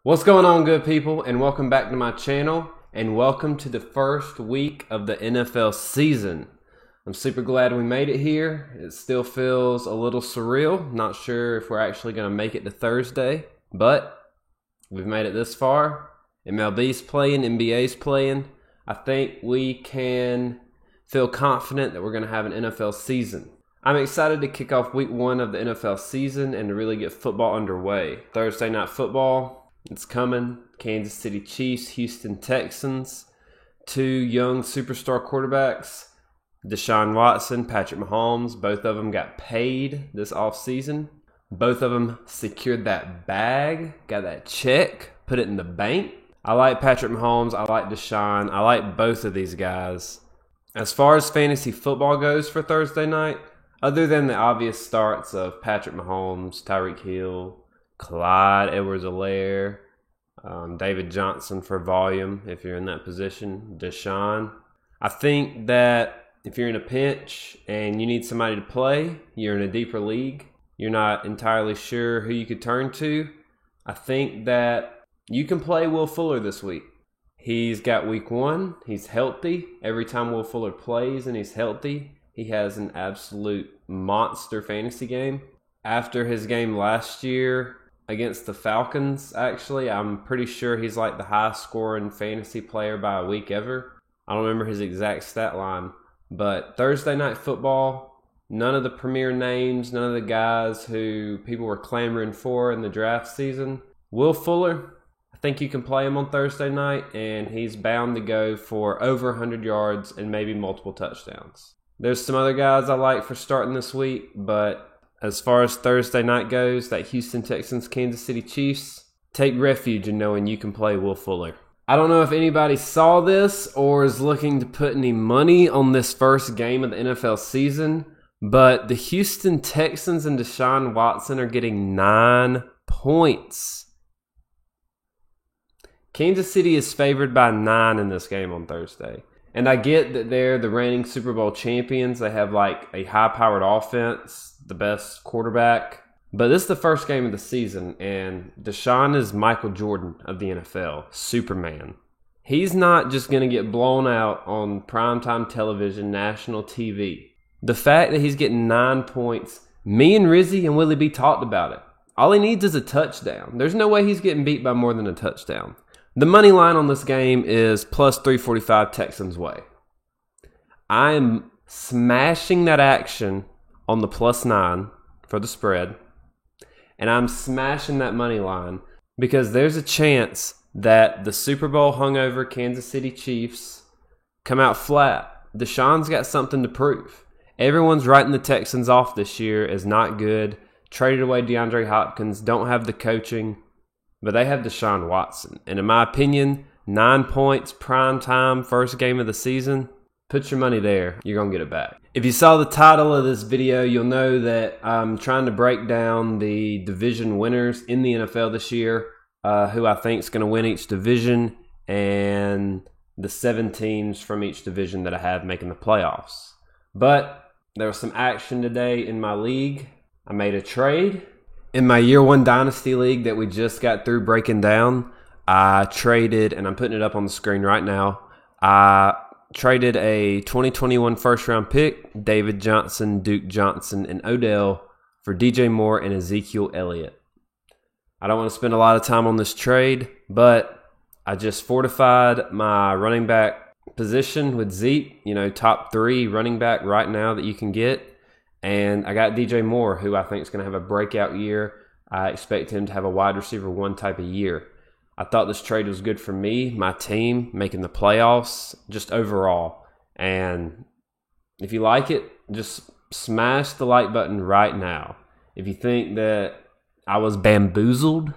What's going on, good people, and welcome back to my channel, and welcome to the first week of the NFL season. I'm super glad we made it here. It still feels a little surreal. Not sure if we're actually going to make it to Thursday, but we've made it this far. MLB's playing, NBA's playing. I think we can feel confident that we're going to have an NFL season. I'm excited to kick off week 1 of the NFL season and to really get football underway. Thursday night football, it's coming. Kansas City Chiefs, Houston Texans. 2 young superstar quarterbacks, Deshaun Watson, Patrick Mahomes. Both of them got paid this offseason. Both of them secured that bag, got that check, put it in the bank. I like Patrick Mahomes. I like Deshaun. I like both of these guys. As far as fantasy football goes for Thursday night, other than the obvious starts of Patrick Mahomes, Tyreek Hill, Clyde Edwards-Helaire, David Johnson for volume if you're in that position, Deshaun. I think that if you're in a pinch and you need somebody to play, you're in a deeper league, you're not entirely sure who you could turn to, I think that you can play Will Fuller this week. He's got week 1. He's healthy. Every time Will Fuller plays and he's healthy, he has an absolute monster fantasy game. After his game last year against the Falcons, actually, I'm pretty sure he's like the highest scoring fantasy player by a week ever. I don't remember his exact stat line. But Thursday night football, none of the premier names, none of the guys who people were clamoring for in the draft season. Will Fuller, I think you can play him on Thursday night, and he's bound to go for over 100 yards and maybe multiple touchdowns. There's some other guys I like for starting this week, but as far as Thursday night goes, that Houston Texans, Kansas City Chiefs, take refuge in knowing you can play Will Fuller. I don't know if anybody saw this or is looking to put any money on this first game of the NFL season, but the Houston Texans and Deshaun Watson are getting 9 points. Kansas City is favored by 9 in this game on Thursday. And I get that they're the reigning Super Bowl champions. They have like a high-powered offense, the best quarterback. But this is the first game of the season, and Deshaun is Michael Jordan of the NFL, Superman. He's not just going to get blown out on primetime television, national TV. The fact that he's getting 9 points, me and Rizzy and Willie B talked about it. All he needs is a touchdown. There's no way he's getting beat by more than a touchdown. The money line on this game is plus 345 Texans way. I am smashing that action on the plus 9 for the spread. And I'm smashing that money line because there's a chance that the Super Bowl hungover Kansas City Chiefs come out flat. Deshaun's got something to prove. Everyone's writing the Texans off this year as not good. Traded away DeAndre Hopkins, don't have the coaching. But they have Deshaun Watson. And in my opinion, 9 points, prime time, first game of the season, put your money there. You're going to get it back. If you saw the title of this video, you'll know that I'm trying to break down the division winners in the NFL this year, who I think is going to win each division, and the 7 teams from each division that I have making the playoffs. But there was some action today in my league. I made a trade. In my year 1 Dynasty League that we just got through breaking down, I traded, and I'm putting it up on the screen right now, I traded a 2021 first-round pick, David Johnson, Duke Johnson, and Odell for DJ Moore and Ezekiel Elliott. I don't want to spend a lot of time on this trade, but I just fortified my running back position with Zeke, top 3 running back right now that you can get. And I got DJ Moore, who I think is going to have a breakout year. I expect him to have a wide receiver 1 type of year. I thought this trade was good for me, my team, making the playoffs, just overall. And if you like it, just smash the like button right now. If you think that I was bamboozled,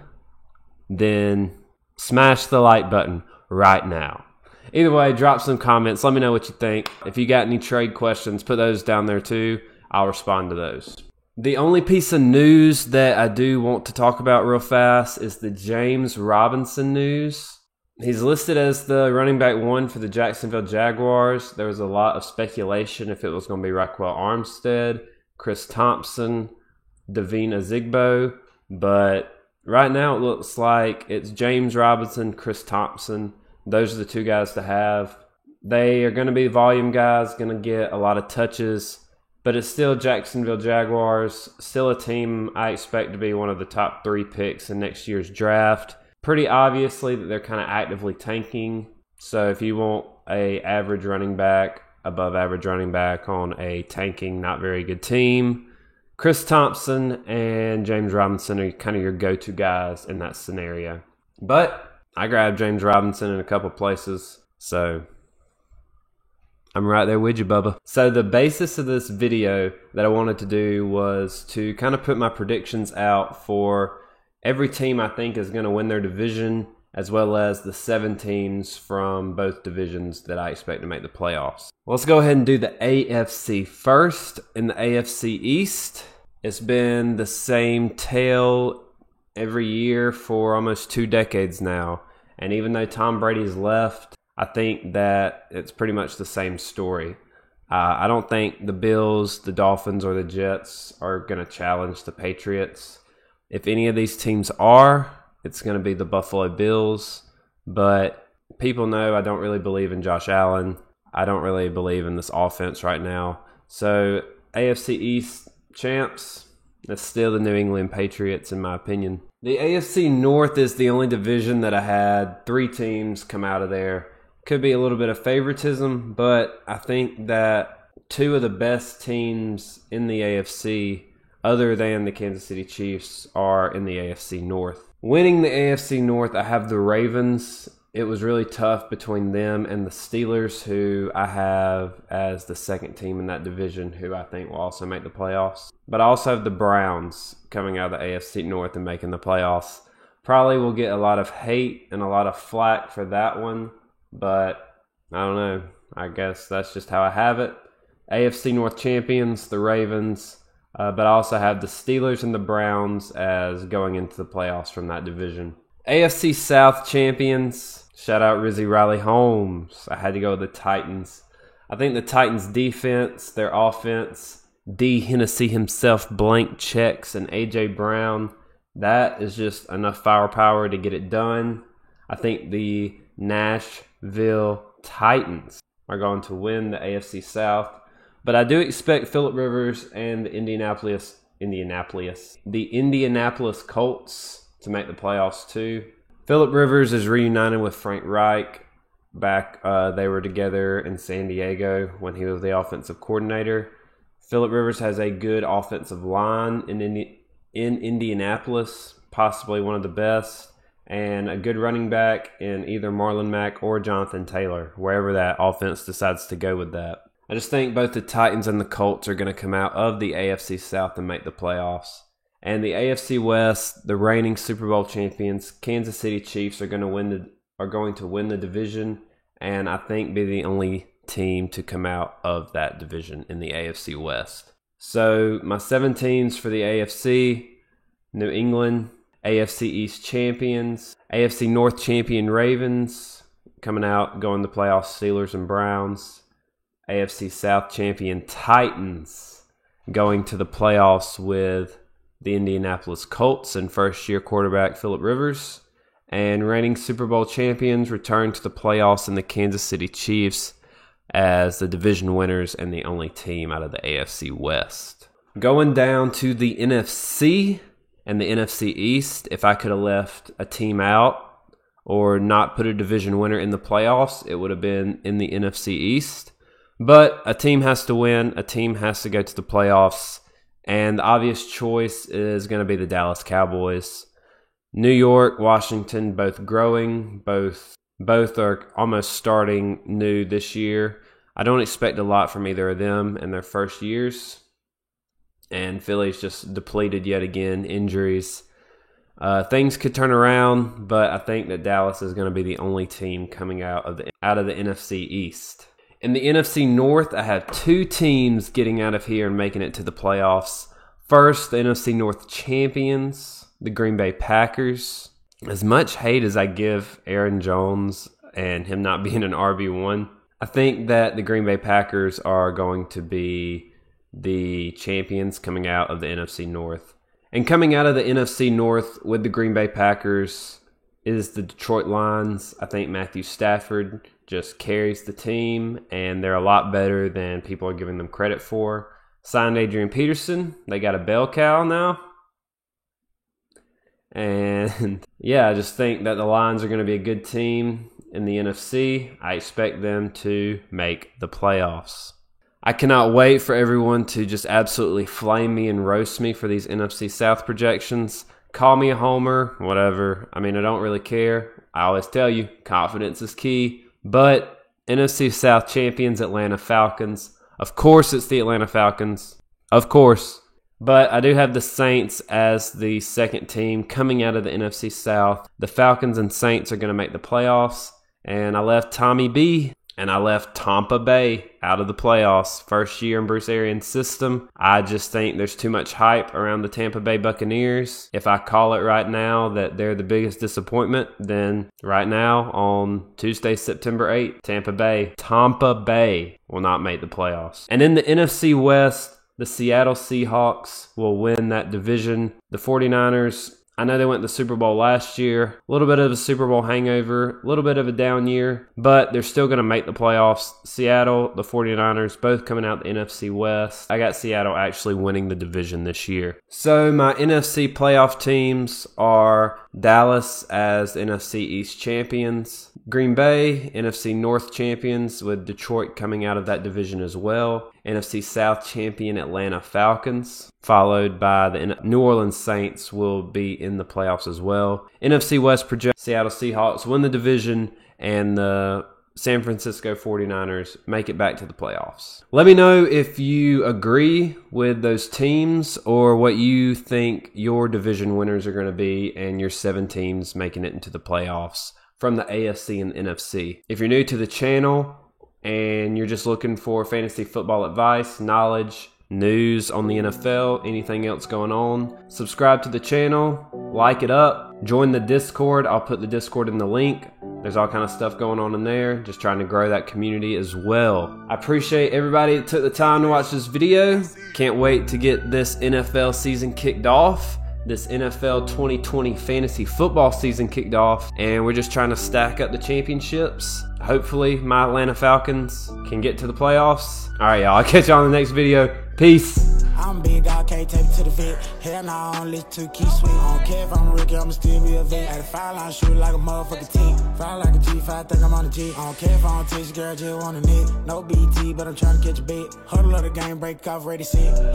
then smash the like button right now. Either way, drop some comments. Let me know what you think. If you got any trade questions, put those down there too. I'll respond to those. The only piece of news that I do want to talk about real fast is the James Robinson news. He's listed as the running back 1 for the Jacksonville Jaguars. There was a lot of speculation if it was going to be Raquel Armstead, Chris Thompson, Davina Zigbo, but right now it looks like it's James Robinson, Chris Thompson. Those are the two guys to have. They are going to be volume guys, going to get a lot of touches, but it's still Jacksonville Jaguars, still a team I expect to be one of the top 3 picks in next year's draft. Pretty obviously that they're kind of actively tanking. So if you want a average running back, above average running back on a tanking, not very good team, Chris Thompson and James Robinson are kind of your go-to guys in that scenario. But I grabbed James Robinson in a couple places, so I'm right there with you, Bubba. So the basis of this video that I wanted to do was to kind of put my predictions out for every team I think is going to win their division, as well as the 7 teams from both divisions that I expect to make the playoffs. Let's go ahead and do the AFC first. In the AFC East, it's been the same tale every year for almost 2 decades now. And even though Tom Brady's left, I think that it's pretty much the same story. I don't think the Bills, the Dolphins, or the Jets are going to challenge the Patriots. If any of these teams are, it's going to be the Buffalo Bills. But people know I don't really believe in Josh Allen. I don't really believe in this offense right now. So AFC East champs, that's still the New England Patriots in my opinion. The AFC North is the only division that I had 3 teams come out of there. Could be a little bit of favoritism, but I think that 2 of the best teams in the AFC, other than the Kansas City Chiefs, are in the AFC North. Winning the AFC North, I have the Ravens. It was really tough between them and the Steelers, who I have as the second team in that division, who I think will also make the playoffs. But I also have the Browns coming out of the AFC North and making the playoffs. Probably will get a lot of hate and a lot of flack for that one, but I don't know. I guess that's just how I have it. AFC North champions, the Ravens, but I also have the Steelers and the Browns as going into the playoffs from that division. AFC South champions, shout out Rizzy Riley Holmes. I had to go with the Titans. I think the Titans' defense, their offense, D. Hennessy himself, blank checks, and A.J. Brown, that is just enough firepower to get it done. I think the Nashville Titans are going to win the AFC South. But I do expect Phillip Rivers and the Indianapolis Colts to make the playoffs too. Phillip Rivers is reunited with Frank Reich. Back they were together in San Diego when he was the offensive coordinator. Phillip Rivers has a good offensive line in Indianapolis, possibly one of the best, and a good running back in either Marlon Mack or Jonathan Taylor, wherever that offense decides to go with that. I just think both the Titans and the Colts are going to come out of the AFC South and make the playoffs. And the AFC West, the reigning Super Bowl champions, Kansas City Chiefs, are going to win the division, and I think be the only team to come out of that division in the AFC West. So my 7 teams for the AFC: New England, AFC East champions, AFC North champion Ravens, coming out, going to playoffs, Steelers and Browns. AFC South champion Titans, going to the playoffs with the Indianapolis Colts and first-year quarterback Phillip Rivers. And reigning Super Bowl champions return to the playoffs in the Kansas City Chiefs as the division winners and the only team out of the AFC West. Going down to the NFC and the NFC East, if I could have left a team out or not put a division winner in the playoffs, it would have been in the NFC East. But a team has to win. A team has to go to the playoffs. And the obvious choice is going to be the Dallas Cowboys. New York, Washington, both growing. Both are almost starting new this year. I don't expect a lot from either of them in their first years. And Philly's just depleted yet again. Injuries. Things could turn around, but I think that Dallas is going to be the only team coming out of the NFC East. In the NFC North, I have 2 teams getting out of here and making it to the playoffs. First, the NFC North champions, the Green Bay Packers. As much hate as I give Aaron Jones and him not being an RB1, I think that the Green Bay Packers are going to be the champions coming out of the NFC North. And coming out of the NFC North with the Green Bay Packers is the Detroit Lions. I think Matthew Stafford just carries the team, and they're a lot better than people are giving them credit for. Signed Adrian Peterson. They got a bell cow now. And yeah, I just think that the Lions are going to be a good team in the NFC. I expect them to make the playoffs. I cannot wait for everyone to just absolutely flame me and roast me for these NFC South projections. Call me a homer, whatever. I mean, I don't really care. I always tell you, confidence is key. But NFC South champions, Atlanta Falcons. Of course, it's the Atlanta Falcons. Of course. But I do have the Saints as the second team coming out of the NFC South. The Falcons and Saints are going to make the playoffs. And I left Tommy B and I left Tampa Bay out of the playoffs. First year in Bruce Arians' system. I just think there's too much hype around the Tampa Bay Buccaneers. If I call it right now that they're the biggest disappointment, then right now on Tuesday, September 8th, Tampa Bay will not make the playoffs. And in the NFC West, the Seattle Seahawks will win that division. The 49ers, I know they went to the Super Bowl last year. A little bit of a Super Bowl hangover, a little bit of a down year, but they're still going to make the playoffs. Seattle, the 49ers, both coming out the NFC West. I got Seattle actually winning the division this year. So my NFC playoff teams are Dallas as NFC East champions, Green Bay, NFC North champions with Detroit coming out of that division as well. NFC South champion Atlanta Falcons, followed by the New Orleans Saints will be in the playoffs as well. NFC West projects Seattle Seahawks win the division and the San Francisco 49ers make it back to the playoffs. Let me know if you agree with those teams or what you think your division winners are going to be and your 7 teams making it into the playoffs from the AFC and NFC. If you're new to the channel and you're just looking for fantasy football advice, knowledge, news on the NFL, anything else going on, subscribe to the channel, like it up, join the Discord. I'll put the Discord in the link. There's all kind of stuff going on in there, just trying to grow that community as well. I appreciate everybody that took the time to watch this video. Can't wait to get this NFL season kicked off. This NFL 2020 fantasy football season kicked off, and we're just trying to stack up the championships. Hopefully my Atlanta Falcons can get to the playoffs. All right, y'all, I'll catch y'all in the next video. Peace. I'm big dog, can't take me to the vet. Hell nah, I don't listen to Keith Sweet. I don't care if I'm Ricky, I'ma still be a vet. At the foul line, shoot like a motherfucking team. Fly like a G5, think I'm on the G. I don't care if I don't teach girl, just want a nigga. No BT, but I'm trying to catch a bait. Huddle of the game, break off, ready, set.